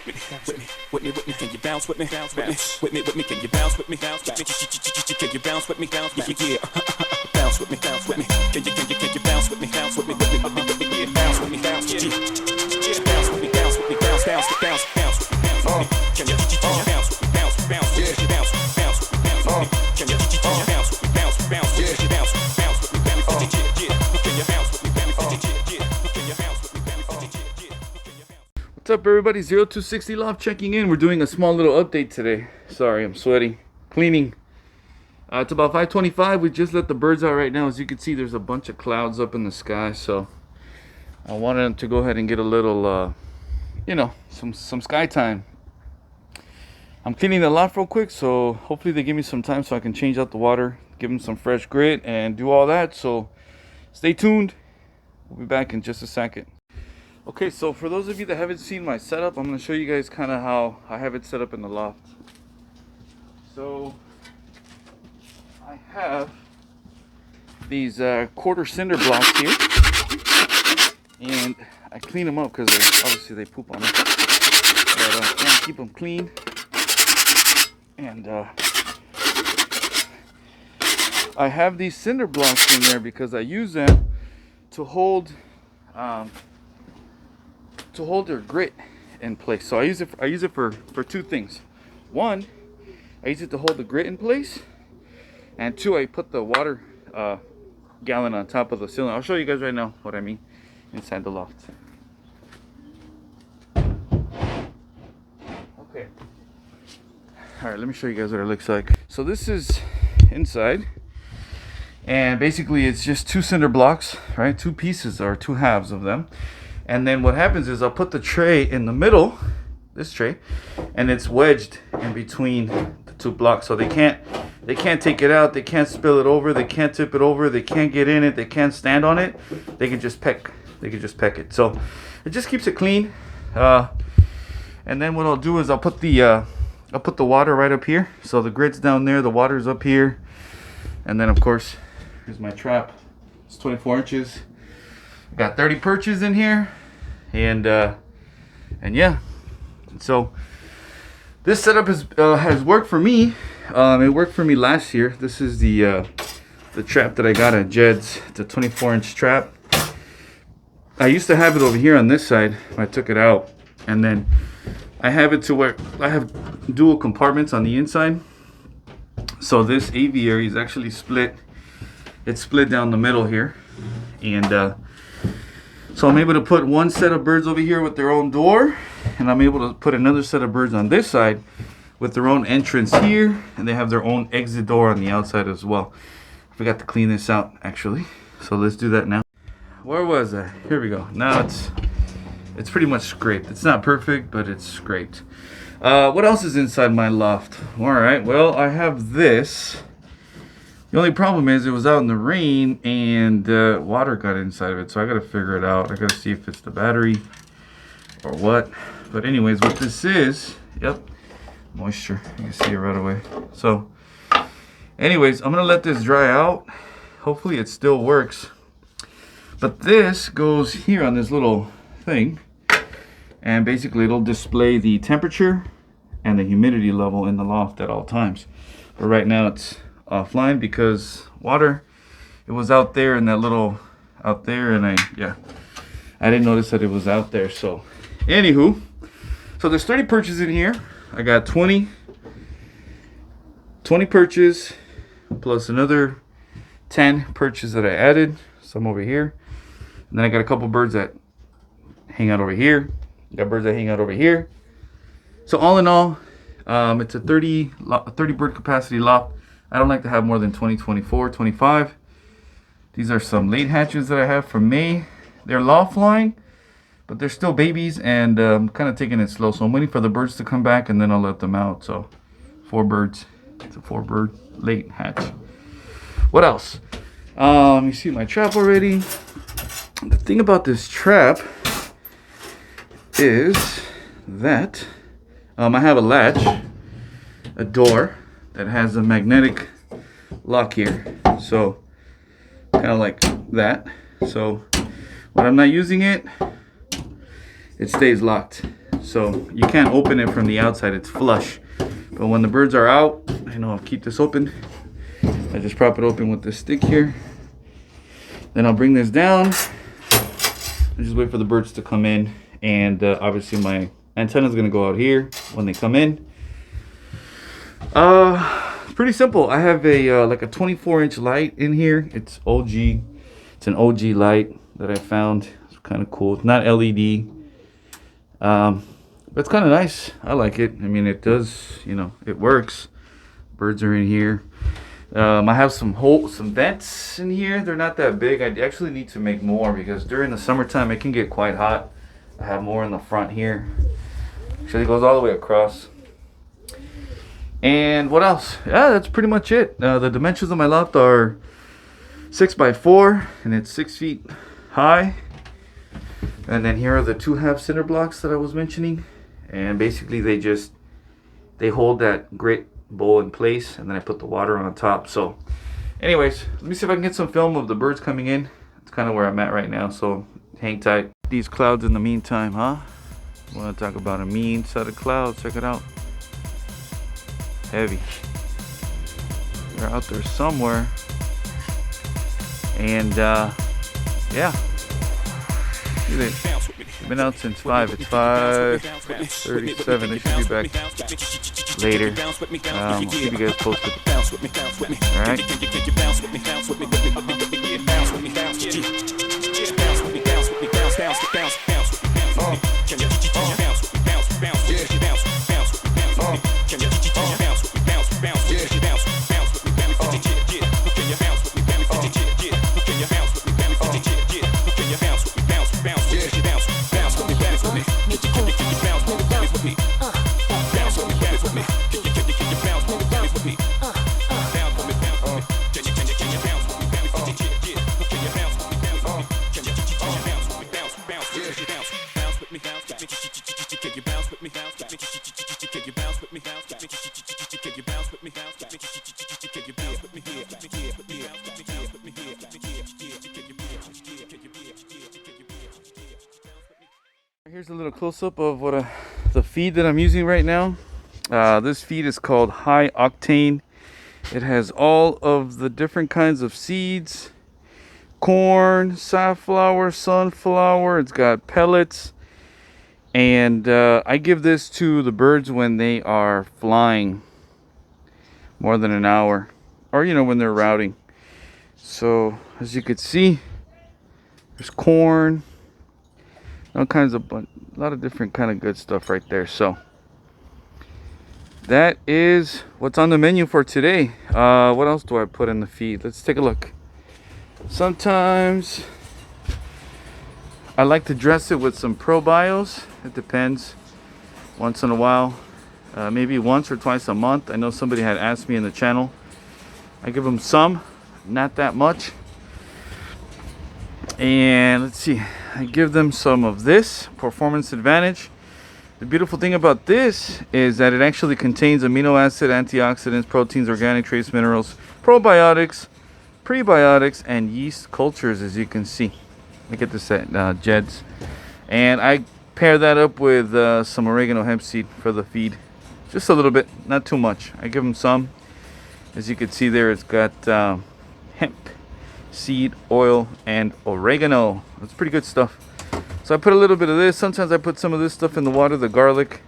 with me, can you bounce with me? Bounce with me, can you bounce with me? Bounce with me, can you bounce with me? Bounce with me, yeah. Bounce with me, can you bounce with me? Bounce with me, yeah. Bounce with me, bounce with me, bounce with me, bounce with me, bounce with me. Can you bounce with me? Bounce with me, bounce with me, bounce with me. Can you bounce with me? Bounce with me, bounce with me, bounce with me, bounce with me. Can you bounce with me? What's up, everybody? 0260 Loft checking in. We're doing a small little update today. Sorry, I'm sweaty. Cleaning. It's about 5:25. We just let the birds out right now. As you can see, there's a bunch of clouds up in the sky, so I wanted them to go ahead and get a little, some sky time. I'm cleaning the loft real quick, so hopefully they give me some time so I can change out the water, give them some fresh grit, and do all that. So stay tuned. We'll be back in just a second. Okay, so for those of you that haven't seen my setup, I'm going to show you guys kind of how I have it set up in the loft. So I have these quarter cinder blocks here, and I clean them up because obviously they poop on them. But I want to keep them clean, and I have these cinder blocks in there because I use them to hold their grit in place. So I use it for two things. One, I use it to hold the grit in place, and two, I put the water gallon on top of the ceiling. I'll show you guys right now what I mean inside the loft. Okay. All right, let me show you guys what it looks like. So this is inside, and basically it's just two cinder blocks, right? Two pieces or two halves of them. And then what happens is I'll put the tray in the middle, this tray, and it's wedged in between the two blocks. So they can't take it out, they can't spill it over, they can't tip it over, they can't get in it, they can't stand on it. They can just peck it. So it just keeps it clean. And then what I'll do is I'll put the water right up here. So the grit's down there, the water's up here. And then of course, here's my trap. It's 24 inches. Got 30 perches in here, and yeah. So this setup has worked for me. It worked for me last year. This is the trap that I got at Jed's. It's a 24-inch trap. I used to have it over here on this side. I took it out, and then I have it to where I have dual compartments on the inside. So this aviary is actually split. It's split down the middle here, and so I'm able to put one set of birds over here with their own door, and I'm able to put another set of birds on this side with their own entrance here, and they have their own exit door on the outside as well. I forgot to clean this out actually, so let's do that now. Where was I? Here we go. Now it's pretty much scraped. It's not perfect, but it's scraped. What else is inside my loft? All right, well, I have this. The only problem is it was out in the rain and water got inside of it, so I gotta figure it out. I gotta see if it's the battery or what. But anyways, what this is, yep, moisture. You can see it right away. So anyways, I'm gonna let this dry out. Hopefully it still works. But this goes here on this little thing, and basically it'll display the temperature and the humidity level in the loft at all times. But right now it's offline because water, it was out there in that little out there, and I didn't notice that it was out there. So anywho, so there's 30 perches in here. I got 20 perches plus another 10 perches that I added, some over here, and then I got a couple birds that hang out over here. Got birds that hang out over here. So all in all, it's a 30 bird capacity loft. I don't like to have more than 20, 24, 25. These are some late hatches that I have from May. They're loft flying, but they're still babies, and I'm kind of taking it slow. So I'm waiting for the birds to come back, and then I'll let them out. So 4 birds. It's a 4-bird late hatch. What else? You see my trap already. The thing about this trap is that I have a latch, a door that has a magnetic lock here, so kind of like that. So when I'm not using it, it stays locked. so you can't open it from the outside. It's flush. But when the birds are out, I know I'll keep this open. I just prop it open with this stick here. Then I'll bring this down. I just wait for the birds to come in, and obviously my antenna is gonna go out here when they come in. Pretty simple. I have a like a 24-inch light in here. It's OG. It's an OG light that I found. It's kind of cool. It's not LED. But it's kind of nice. I like it. I mean, it does. You know, it works. Birds are in here. I have some vents in here. They're not that big. I actually need to make more because during the summertime it can get quite hot. I have more in the front here. Actually, it goes all the way across. And what else? Yeah, that's pretty much it. The dimensions of my loft are 6x4, and it's 6 feet high. And then here are the 2.5 cinder blocks that I was mentioning. And basically they hold that grit bowl in place, and then I put the water on top. So anyways, let me see if I can get some film of the birds coming in. That's kind of where I'm at right now, so hang tight. These clouds in the meantime, huh? Want to talk about a mean set of clouds. Check it out. Heavy. They're out there somewhere. And yeah, look at it. Been out since 5. It's 5:37. They should be back later. I'll keep you guys posted. All right. Here's a little close-up of what the feed that I'm using right now. This feed is called High Octane. It has all of the different kinds of seeds: corn, safflower, sunflower. It's got pellets, and I give this to the birds when they are flying more than an hour, or when they're routing. So as you can see, there's corn, all kinds of, a lot of different kind of good stuff right there. So that is what's on the menu for today. What else do I put in the feed? Let's take a look. Sometimes I like to dress it with some probios. It depends. Once in a while, maybe once or twice a month. I know somebody had asked me in the channel. I give them some, not that much. And let's see, I give them some of this Performance Advantage. The beautiful thing about this is that it actually contains amino acid, antioxidants, proteins, organic trace minerals, probiotics, prebiotics, and yeast cultures, as you can see. I get this at Jed's. And I pair that up with some oregano hemp seed for the feed. Just a little bit, not too much. I give them some. As you can see there, it's got hemp seed oil and oregano. It's pretty good stuff. So I put a little bit of this. Sometimes I put some of this stuff in the water, the garlic.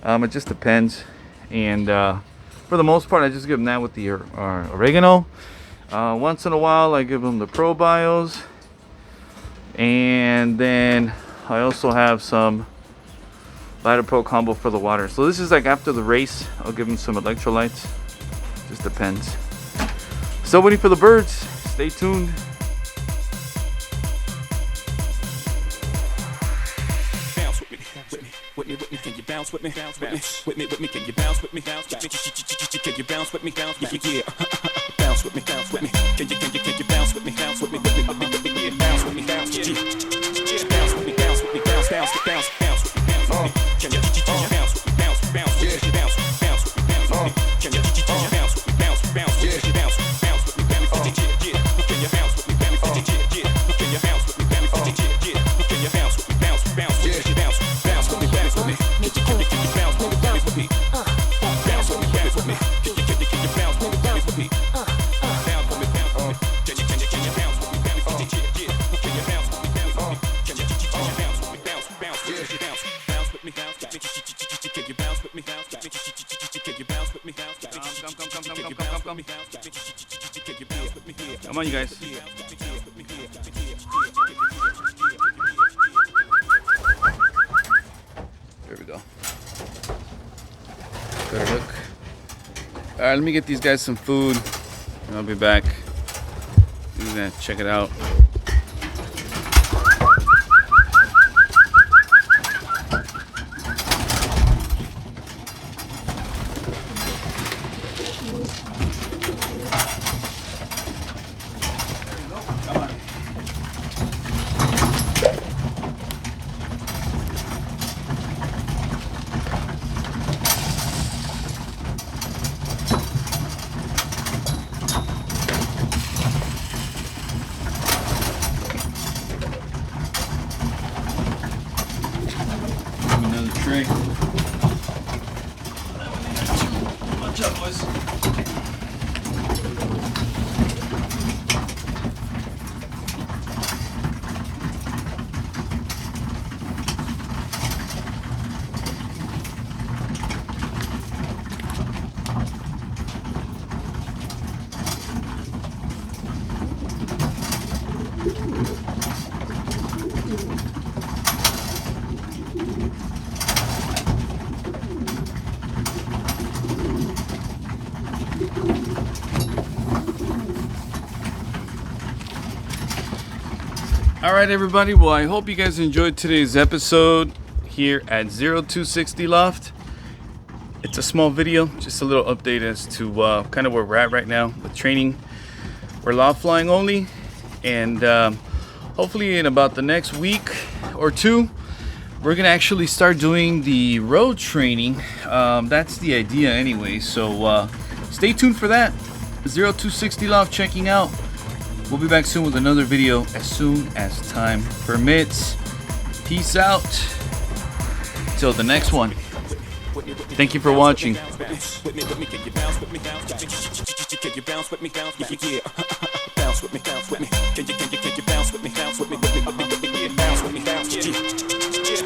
It just depends. And for the most part, I just give them that with the oregano. Once in a while, I give them the probios. And then I also have some Vita Pro combo for the water. So this is like after the race. I'll give them some electrolytes. Just depends. Still waiting for the birds. Stay tuned. With me, can you bounce with me? With me, can you bounce with me? Can you bounce with me? Yeah, bounce with me, Can you bounce with me? Bounce with me, yeah, bounce with me, yeah, bounce with me, bounce with me, bounce with me, Can you bounce with me? Bounce with me, bounce with me, Can you bounce with me? Bounce with me, bounce with me, Can you bounce with me? Can you bounce with me? Can you bounce with me? Bounce with me, Can you bounce with me? Can you bounce with me? Come. Come on, you guys. There we go. Better look. All right, let me get these guys some food, and I'll be back. I'm gonna check it out. Another tray. Watch out, boys. All right, everybody. Well, I hope you guys enjoyed today's episode here at 0260 Loft. It's a small video, just a little update as to kind of where we're at right now with training. We're loft flying only, and hopefully in about the next week or two, we're gonna actually start doing the road training. That's the idea anyway, so stay tuned for that. 0260 Loft checking out. We'll be back soon with another video as soon as time permits. Peace out. Till the next one. Thank you for watching. Can you bounce with me? Can you bounce with me? Yeah. Bounce with me. Can you bounce with me? Bounce with me. Bounce with me. Yeah.